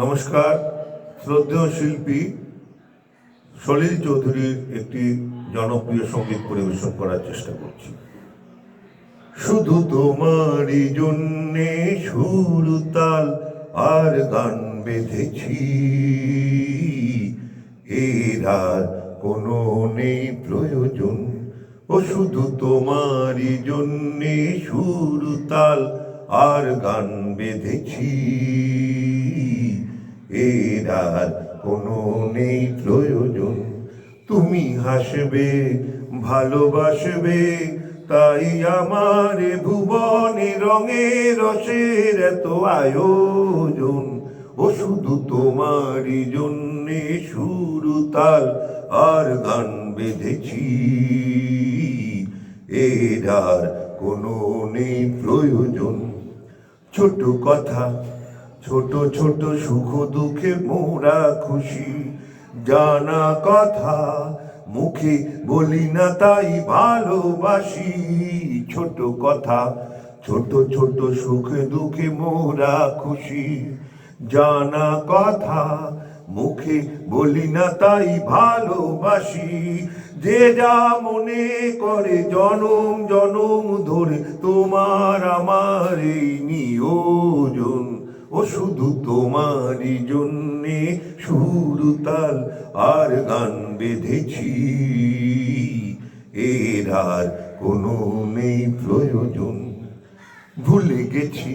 নমস্কার। শ্রদ্ধেয় শিল্পী সলিল চৌধুরীর একটি জনপ্রিয় সঙ্গীত পরিবেশন করার চেষ্টা করছি। শুধু তোমারই জন্যে সুর তাল আর গান বেঁধেছি, এর আর কোনো নেই প্রয়োজন। ও শুধু তোমারই জন্যে সুর তাল আর গান বেঁধেছি, এর আর কোনো নেই প্রয়োজন। তুমি হাসবে, ভালোবাসবে, তাই আমার ভুবনে রঙে রসের এত আয়োজন। ও শুধু তোমারই জন্যে সুর তাল আর গান বেঁধেছি, এর আর কোনো নেই প্রয়োজন। ছোট কথা, ছোট ছোট সুখ দুঃখে মোরা খুশি, জানা কথা মুখে বলি না তাই ভালোবাসি। ছোট কথা, ছোট ছোট সুখ দুঃখে মোরা খুশি, জানা কথা মুখে বলি না তাই ভালোবাসি। যে যা মনে করে জনম জনম ধরে তোমার আমার এই নিয়োজন। ও শুধু তোমারই জন্যে সুর তাল আর গান বেঁধেছি, এর আর কোনো নেই প্রয়োজন। ভুলে গেছি,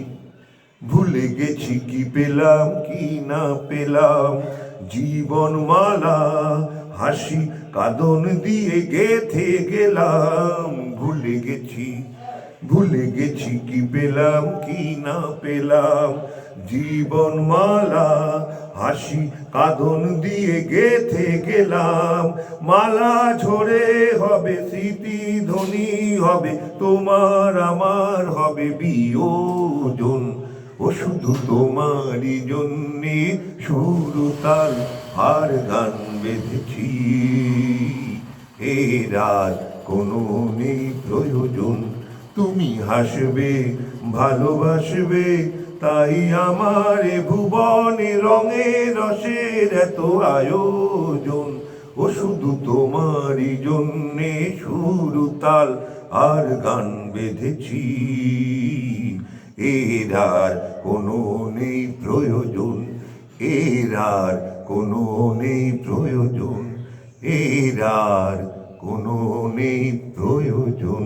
ভুলে গেছি কি পেলাম কি না পেলাম, জীবনমালা হাসি কাঁদন দিয়ে গেথে গেলাম। ভুলে গেছি, ভুলে গেছি কি পেলাম কি না পেলাম, জীবনমালা হাসি কাঁদন দিয়ে গেথে গেলাম। মালা ঝরে হবে স্মৃতি ধ্বনি হবে, তোমার আমার হবে বিয়োজন। ও শুধু তোমারই জন্যে সুর তাল আর গান বেঁধেছি, এর আর কোনো নেই প্রয়োজন। তুমি হাসবে, ভালোবাসবে, তাই আমার ভুবনে রঙে রসের এত আয়োজন। ও শুধু তোমারই জন্যে সুর তাল আর গান বেঁধেছি, এর আর কোনো নেই প্রয়োজন, এর আর কোনো নেই প্রয়োজন, এর আর কোনো নেই প্রয়োজন।